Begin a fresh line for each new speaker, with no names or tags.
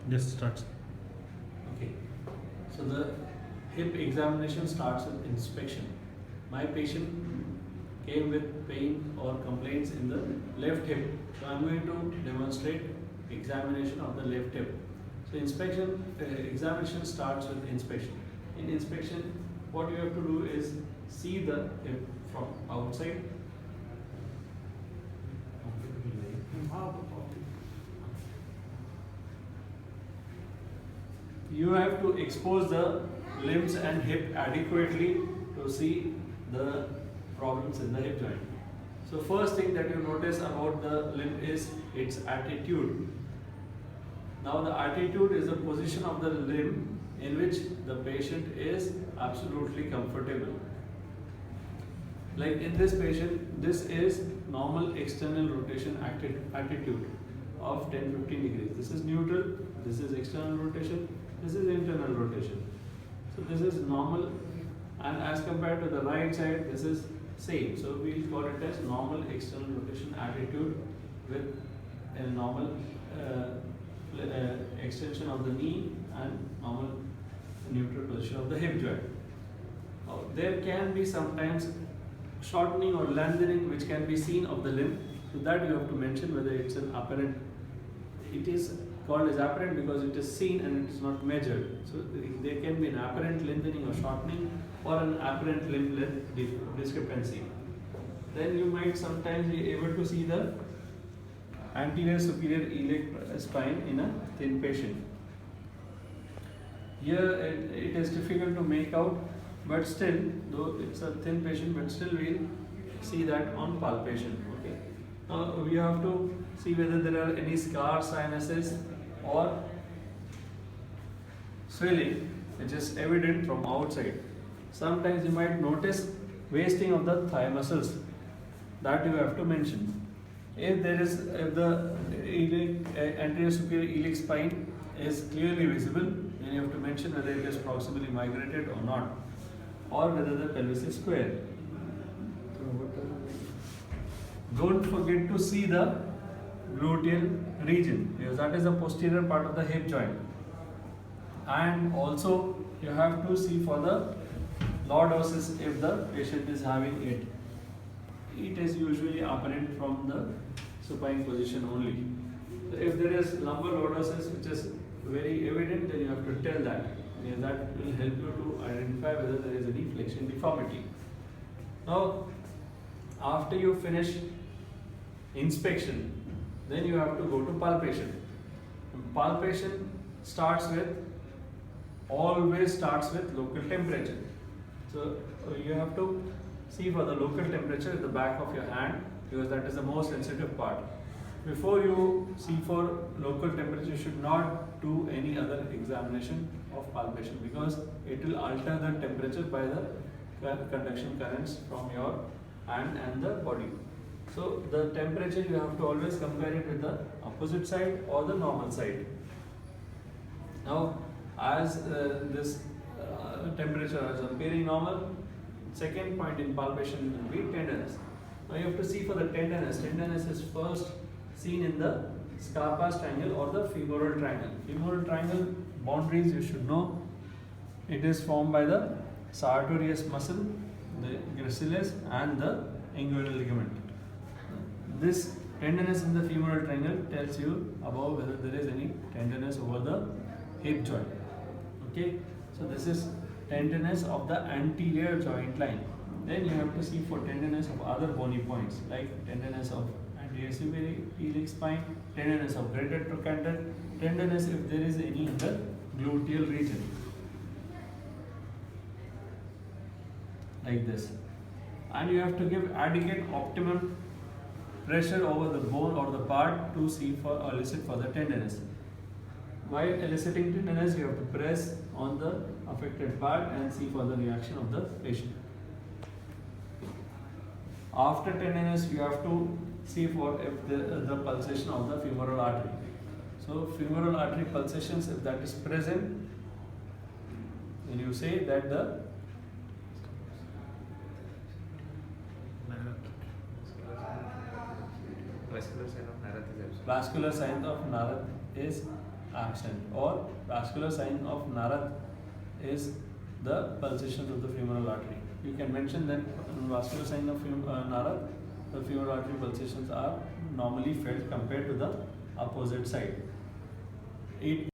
Yes, starts.
Okay. So the hip examination starts with inspection. My patient came with pain or complaints in the left hip. So I'm going to demonstrate examination of the left hip. So examination starts with inspection. In inspection, what you have to do is see the hip from outside. You have to expose the limbs and hip adequately to see the problems in the hip joint. So first thing that you notice about the limb is its attitude. Now the attitude is the position of the limb in which the patient is absolutely comfortable. Like in this patient, this is normal external rotation attitude of 10-15 degrees. This is neutral, this is external rotation, this is internal rotation. So this is normal, and as compared to the right side, this is same. So we call it as normal external rotation attitude with a normal extension of the knee and normal neutral position of the hip joint. Now, there can be sometimes shortening or lengthening which can be seen of the limb. So that you have to mention whether it's an apparent. It is called as apparent because it is seen and it is not measured. So there can be an apparent lengthening or shortening or an apparent limb length discrepancy. Then you might sometimes be able to see the anterior superior iliac spine in a thin patient. Here it is difficult to make out, but still, though it's a thin patient, but still we'll see that on palpation. Okay. Now we have to see whether there are any scar sinuses or swelling which is evident from outside. Sometimes you might notice wasting of the thigh muscles. That you have to mention. If the anterior superior iliac spine is clearly visible, then you have to mention whether it is proximally migrated or not, or whether the pelvis is square. Don't forget to see the gluteal region, because that is the posterior part of the hip joint. And also you have to see for the lordosis if the patient is having it. It is usually apparent from the supine position only. So if there is lumbar lordosis which is very evident, then you have to tell that. Because that will help you to identify whether there is any flexion deformity. Now, after you finish inspection, then you have to go to palpation. Palpation always starts with local temperature. So you have to see for the local temperature at the back of your hand, because that is the most sensitive part. Before you see for local temperature, you should not do any other examination of palpation, because it will alter the temperature by the conduction currents from your hand and the body. So the temperature you have to always compare it with the opposite side or the normal side. Now, as this temperature is appearing normal, second point in palpation will be tenderness. Now you have to see for the tenderness. Tenderness is first seen in the Scarpa's triangle or the femoral triangle. Femoral triangle boundaries you should know. It is formed by the sartorius muscle, the gracilis, and the inguinal ligament. This tenderness in the femoral triangle tells you about whether there is any tenderness over the hip joint. Okay, so this is tenderness of the anterior joint line. Then you have to see for tenderness of other bony points, like tenderness of anterior superior iliac spine, tenderness of greater trochanter, tenderness if there is any in the gluteal region, like this. And you have to give adequate optimum pressure over the bone or the part to see for or elicit for the tenderness. While eliciting tenderness, you have to press on the affected part and see for the reaction of the patient. After tenderness, you have to see for if the pulsation of the femoral artery. So femoral artery pulsations, if that is present, then you say that the
vascular sign of Narath is absent.
vascular sign of Narath is absent, or vascular sign of Narad is the pulsations of the femoral artery. You can mention that in vascular sign of Narad, the femoral artery pulsations are normally felt compared to the opposite side. 8